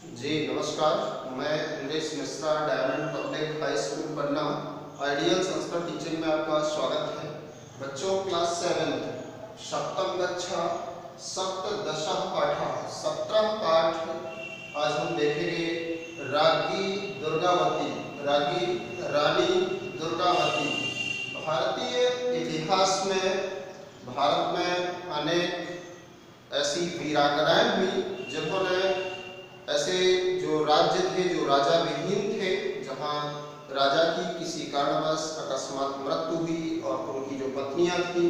जी नमस्कार। मैं Indresh Mishra, diamond public high school Panna ideal Sanskrit teaching में आपका स्वागत है। बच्चों क्लास 7 सप्तम कक्षा सप्तदशः पाठः 17 पाठ आज हम देखेंगे। रागी दुर्गावती, रागी रानी दुर्गावती। भारतीय इतिहास में भारत में अनेक ऐसी वीरांगनाएं हुई जिन्होंने ऐसे जो राज्य थे, जो राजा विहीन थे, जहाँ राजा की किसी कारणवश अकस्मात मृत्यु हुई और उनकी जो पत्नियां थी,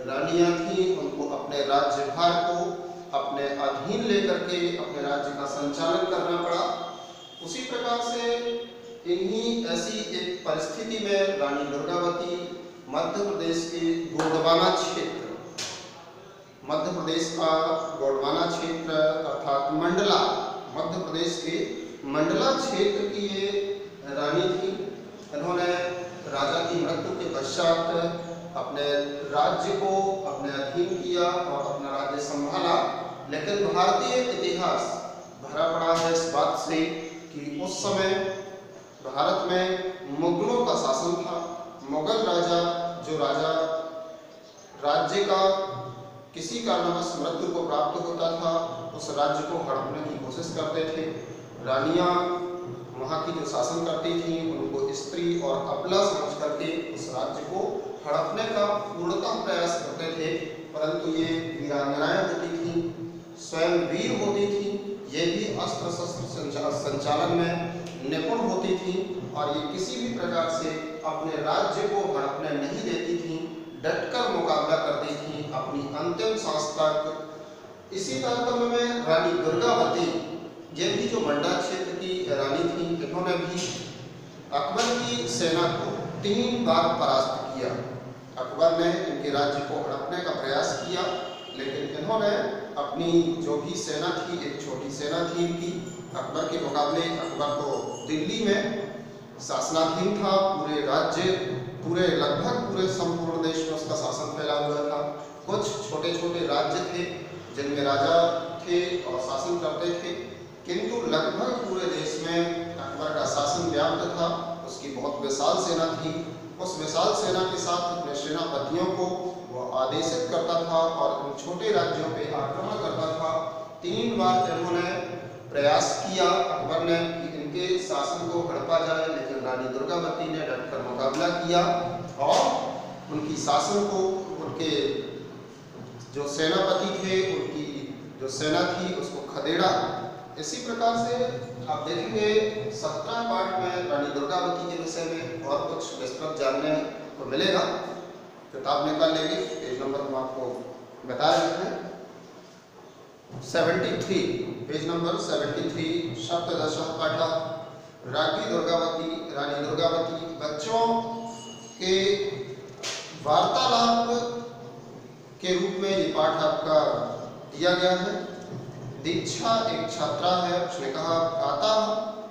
रानियां थी, उनको अपने राज्यभार को अपने अधीन लेकर के अपने राज्य का संचालन करना पड़ा। उसी प्रकार से इन्हीं ऐसी एक परिस्थिति में रानी दुर्गावती मध्य प्रदेश के गोंडवाना क्षेत्र, मध्य प्रदेश का गोंडवाना क्षेत्र अर्थात मंडला, मध्य प्रदेश के मंडला क्षेत्र की ये रानी थी। इन्होंने राजा की मृत्यु के पश्चात अपने राज्य को अपने अधीन किया और अपना राज्य संभाला। लेकिन भारतीय इतिहास भरा पड़ा है इस बात से कि उस समय भारत में मुगलों का शासन था। मुगल राजा, जो राजा राज्य का किसी कारणवश मृत्यु को प्राप्त होता था, उस राज्य को हड़पने की कोशिश करते थे। रानियां वहाँ की जो शासन करती थी उनको स्त्री और अबला समझ करके उस राज्य को हड़पने का पूर्णतः प्रयास करते थे। परंतु ये वीरांगनाएं होती थी, स्वयं वीर होती थी, ये भी अस्त्र शस्त्र संचालन में निपुण होती थी और ये किसी भी प्रकार से अपने राज्य को हड़पने नहीं देती थी, डटकर मुकाबला करती थी अपनी अंतिम सांस तक। इसी तारतम्य में रानी दुर्गावती, ये भी जो मंडला क्षेत्र की रानी थी, इन्होंने भी अकबर की सेना को 3 बार परास्त किया। अकबर ने इनके राज्य को हड़पने का प्रयास किया, लेकिन इन्होंने अपनी जो भी सेना थी, एक छोटी सेना थी इनकी अकबर के मुकाबले। अकबर तो दिल्ली में शासनाधीन था, पूरे राज्य, पूरे लगभग पूरे संपूर्ण देश में उसका शासन फैला हुआ था। कुछ छोटे छोटे राज्य थे जिनमें राजा थे और शासन करते थे, किंतु लगभग पूरे देश में अकबर का शासन व्याप्त था। उसकी बहुत विशाल सेना थी। उस विशाल सेना के साथ अपने सेनापतियों को वो आदेशित करता था और उन छोटे राज्यों पे आक्रमण करता था। 3 बार इन्होंने प्रयास किया अकबर ने कि इनके शासन को हड़पा जाए, लेकिन रानी दुर्गावती ने डटकर मुकाबला किया और उनकी शासन को, उनके जो सेनापति थे, उनकी जो सेना थी, उसको खदेड़ा। इसी प्रकार से आप देखेंगे 17 पाठ में रानी दुर्गावती के विषय में और कुछ विस्तृत जानने को मिलेगा। किताब निकाल लेंगे, पेज नंबर हम आपको बता रहे हैं 73, पेज नंबर 73 सप्तदशः पाठः रागी दुर्गावती, रानी दुर्गावती। बच्चों के वार्तालाप के रूप में ये पाठ आपका दिया गया है। दीक्षा एक छात्रा है, उसने कहा भ्राता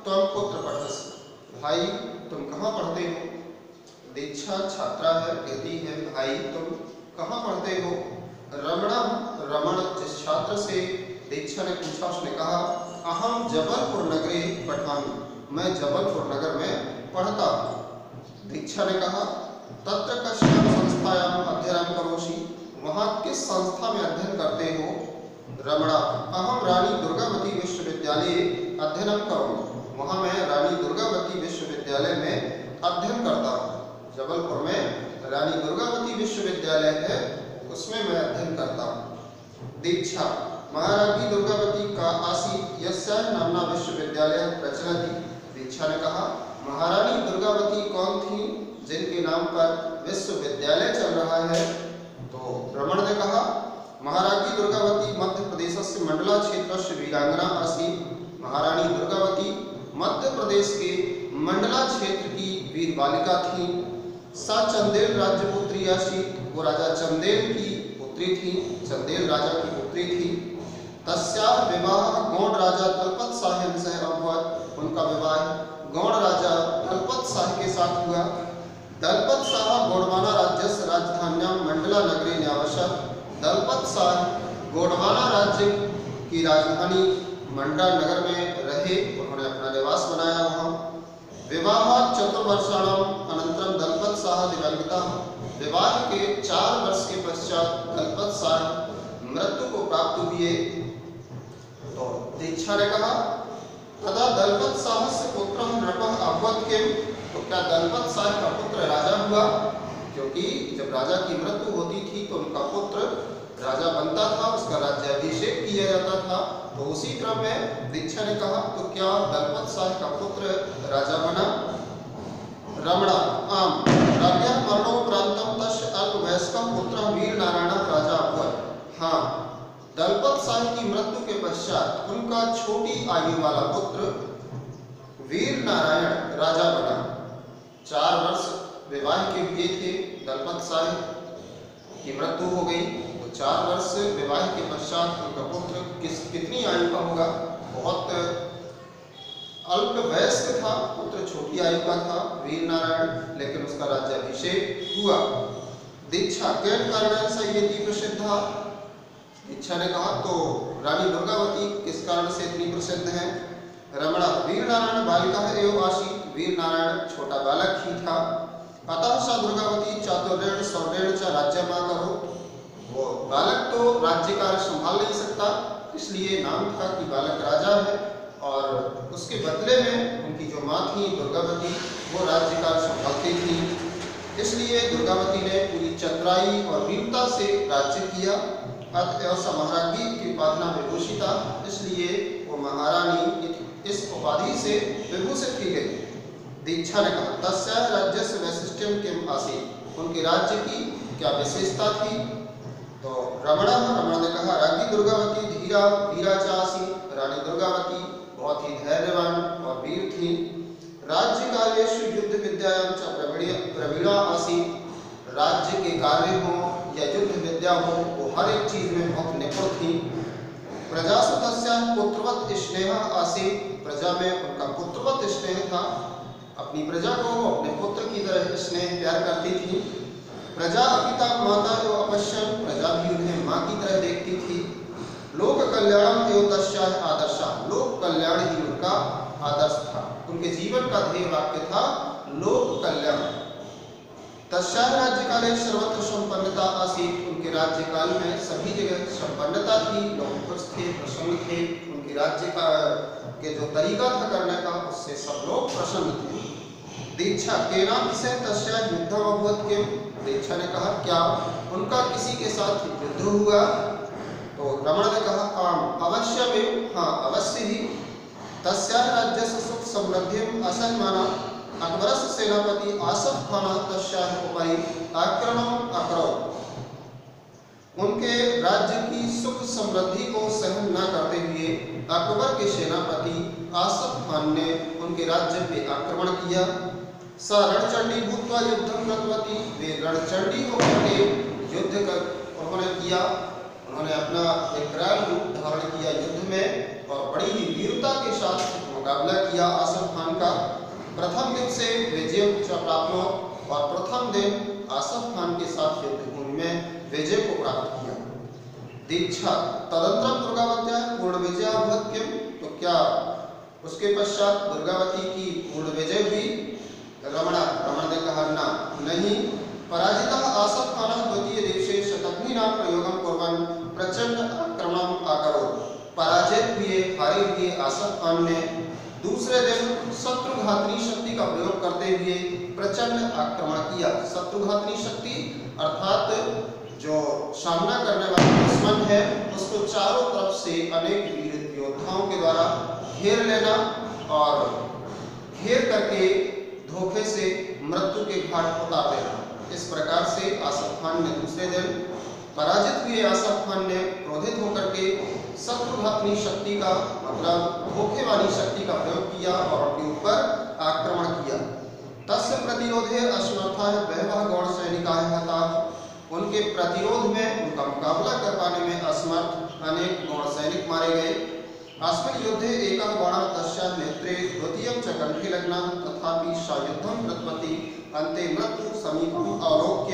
त्वं कुत्र पठसि, भाई तुम कहाँ पढ़ते हो। दीक्षा छात्रा है, कहती है भाई तुम कहाँ पढ़ते हो। रमण जिस छात्र से दीक्षा ने पूछा, उसने कहा अहम जबलपुर नगरे पठामि, मैं जबलपुर नगर में पढ़ता हूँ। दीक्षा ने कहा तत्र कस्यां संस्थायां अध्ययनं करोषि, वहाँ किस संस्था में अध्ययन करते हो। रमणा अहम रानी दुर्गावती विश्वविद्यालय अध्ययनं करोमि, वहाँ मैं रानी दुर्गावती विश्वविद्यालय में अध्ययन करता हूँ। जबलपुर में रानी दुर्गावती विश्वविद्यालय है, उसमें मैं अध्ययन करता हूँ। दीक्षा महारानी दुर्गावती का आसीत् यस्याः नाम्ना विश्वविद्यालय प्रचलति। दीक्षा ने कहा महारानी दुर्गावती कौन थी जिनके नाम पर विश्वविद्यालय चल रहा है। तो रमण ने कहा महारानी दुर्गावती मध्य प्रदेश से मंडला क्षेत्र से वीरांगना आसीत्। महारानी दुर्गावती मध्य प्रदेश के मंडला क्षेत्र की वीर बालिका थी। सा चंदेल राज्यपुत्री आसीत्, वो राजा चंदेल की पुत्री थी, चंदेल राजा की पुत्री थी। तस्याः विवाह गौड़ राजा दलपत शाह से अभवत्, उनका विवाह गौड़ राजा दलपत शाह के साथ हुआ। दलपत शाह गोंडवाना राज्यस्य राजधान्यां मंडला नगरे न्यावसत्। दलपत शाह गोंडवाना राज्य की राजधानी मंडा नगर में रहे, उन्होंने अपना निवास बनाया वहाँ। विवाहात् चतुर्वर्षाणाम् अनन्तरं दलपतसाह दिवंगतः। विवाह के 4 वर्ष के पश्चात दलपतसाह मृत्यु को प्राप्त हुए। तो दीक्षा ने कहा तदा दलपतसाहस्य पुत्रः नृपः अभवत् किम, तो क्या दलपतसाह का पुत्र राजा हुआ? क्योंकि जब राजा की मृत्यु होती थी तो उनका पुत्र राजा बनता था, उसका राज्याभिषेक किया जाता था। तो उसी क्रम में दीक्षा ने कहा तो क्या दलपतसाह का पुत्र राजा बना? रमणा आम राज्ञः मरणोपरांतं तस्य अल्पवयस्कः पुत्रः वीरनारायणः राजा अभवत्। हाँ, दलपतसाह की मृत्यु के पश्चात उनका छोटी आयु वाला पुत्र वीरनारायण राजा बना। 4 वर्ष विवाह के हुए थे, दलपतसाह की मृत्यु हो गई। तो 4 वर्ष विवाह के पश्चात उनका पुत्र कितनी आयु का होगा? बहुत अल्प वयस्क था, पुत्र छोटी आयु का था वीरनारायण, लेकिन उसका राज्याभिषेक हुआ। दीक्षा केन कारणेन संयति प्रसिद्धा। दीक्षा ने कहा तो रानी दुर्गावती किस कारण से इतनी प्रसिद्ध है? रमणा वीरनारायण बालिका एवं आसीत्। वीरनारायण छोटा बालक ही था। अतः सा दुर्गावती चातुर्येण शौर्येण च राज्यमाकरोत्। वो बालक तो राज्य कार्य संभाल नहीं सकता, इसलिए नाम था कि बालक राजा है, और उसके बदले में उनकी जो माँ थी दुर्गावती वो राज्य कार्य संभालती थी। इसलिए दुर्गावती ने पूरी चतुराई और वीरता से राज्य किया। अतएव स महारानी की उपाधि विभूषिता, इसलिए वो महारानी इस उपाधि से विभूषित की गई। दीक्षा ने कहा तस्याः राज्यस्य वैशिष्ट्यं किम आसीत्। उनके राज्य की क्या विशेषता थी? तो रमणा ने कहा राज्ञी दुर्गावती धीरा वीरा च आसीत्। रानी दुर्गावती बहुत ही धैर्यवान और वीर थी। राज्य कार्येषु युद्ध विद्यायां च प्रवीणा आसीत्। राज्य के कार्य हो या युद्ध विद्या हो, वो हर एक चीज में बहुत निपुण थी। प्रजासु तस्याः पुत्रवत् स्नेहः आसीत्। प्रजा में उनका पुत्रवत् स्नेह था, अपनी प्रजा को वो अपने पुत्र की तरह स्नेह प्यार करती थी। प्रजा अपिता माता एवं अपश्यन्। प्रजा भी उन्हें माँ की तरह देखती थी। लोक कल्याणम एवं तस्याः आदर्शः। लोक कल्याण ही उनका आदर्श था, उनके जीवन का ध्येय वाक्य था लोक कल्याण। तस्याः राज्यकाले सर्वत्र संपन्नता आसीत्। उनके राज्यकाल में सभी जगह संपन्नता थी, लोग खुश थे, प्रसन्न थे। उनके राज्य का के जो तरीका था करने का, उससे सब लोग प्रसन्न थे। दीक्षा केनापि सह तस्याः युद्धम् अभवत् किम। दीक्षा ने कहा क्या उनका किसी के साथ युद्ध हुआ? तो रमण ने कहा आम अवश्यमेव, हाँ अवश्य ही। तस्याः राज्यस्य सुख समृद्धिम् असहमाना अकबरस्य सेनापति आसफ खान तस्याः उपरि आक्रमणम् अकरोत्। उनके राज्य की सुख समृद्धि को सहन न करते हुए अकबर के सेनापति आसफ खान ने उनके राज्य पे आक्रमण किया। स रणचंडी भूत्वा युद्धं कृतवती। वे रणचंडी होकर के युद्ध कर उन्होंने किया। उन्होंने अपना एक विकराल रूप धारण किया युद्ध में, और बड़ी ही वीरता के साथ मुकाबला किया आसफ खान का। प्रथम दिन से विजय प्राप्त, और प्रथम दिन आसफ खान के साथ युद्ध भूमि में विजय को प्राप्त किया। दीक्षा तदंतरम दुर्गावत्याः पूर्ण विजय अभवत् किम। तो क्या उसके पश्चात दुर्गावती की पूर्ण विजय हुई? रमण ने कहा ना, नहीं। पराजितः आसफ खानः द्वितीय दिवसे शतघ्नीनां प्रयोगं कुर्वन् प्रचंड आक्रमणम् अकरोत्। पराजित हुए, हारे हुए आसफ खान ने दूसरे दिन शत्रुघातनी शक्ति का प्रयोग करते हुए प्रचंड आक्रमण किया। शत्रुघातनी शक्ति अर्थात जो सामना करने वाला दुश्मन है उसको चारों तरफ से अनेक वीर योद्धाओं के द्वारा घेर लेना, और घेर करके धोखे से मृत्यु के घाट उतार देना। इस प्रकार से आसफ खान ने दूसरे दिन पराजित हुए आसफ खान ने क्रोधित होकर के शत्रुघातनी शक्ति का मतलब धोखे वाली शक्ति का प्रयोग किया और उनके ऊपर आक्रमण किया। तस्य प्रतिरोधे असमर्थाः बहवः गौड़ सैनिकाः हताः। उनके प्रतिरोध में, उनका मुकाबला कर पाने में असमर्थ अनेक गौड़ सैनिक मारे गए। अस्मिन् युद्धे एकः बाणः तस्याः नेत्रे द्वितीयं च कण्ठे लग्नः तथापि सा युद्धं कृतवती। अन्ते मृत्यु समीपम् अवलोक्य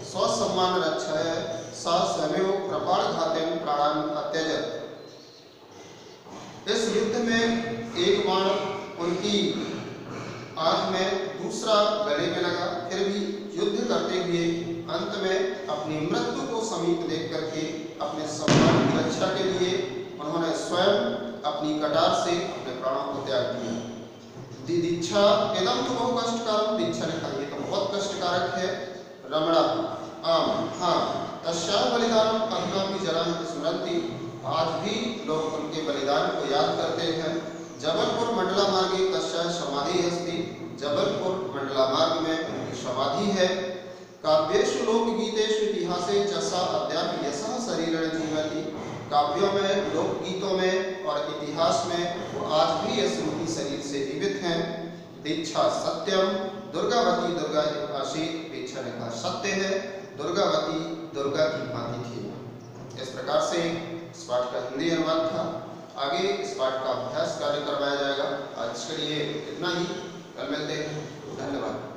स्वसम्मान रक्षाय सा स्वयमेव कृपाणघातेन प्राणान् अत्यजत्। इस युद्ध में एक बाण उनकी आंख में, दूसरा गले में लगा, फिर भी युद्ध करते हुए अंत में अपनी मृत्यु को समीप देख करके अपने सम्मान की रक्षा के लिए उन्होंने स्वयं अपनी कटार से अपने प्राणों को त्याग दिया। दीक्षा एकदम तो बहु कष्टकारक, दीक्षा ने कहा ये तो बहुत कष्टकारक है। रमणा आम हाँ तस्या बलिदान अधुनापि जनाः स्मरन्ति, आज भी लोग उनके बलिदान को याद करते हैं। जबलपुर मंडला मार्गे तस्या समाधि अस्ति, जबलपुर मंडला मार्ग में उनकी समाधि है। काव्येषु लोकगीतेषु इतिहासे च सा अद्यापि यशः शरीरेण जीवति, काव्यों में, लोकगीतों में और इतिहास में वो आज भी यह स्मृति शरीर से जीवित हैं। दीक्षा सत्यम दुर्गावती दुर्गा आशीत, दीक्षा ने कहा सत्य है, दुर्गावती दुर्गा की भांति थी। इस प्रकार से इस पाठ का हिंदी अनुवाद था। आगे इस पाठ का अभ्यास कार्य करवाया जाएगा। आज के लिए इतना ही, कल मिलते हैं। धन्यवाद।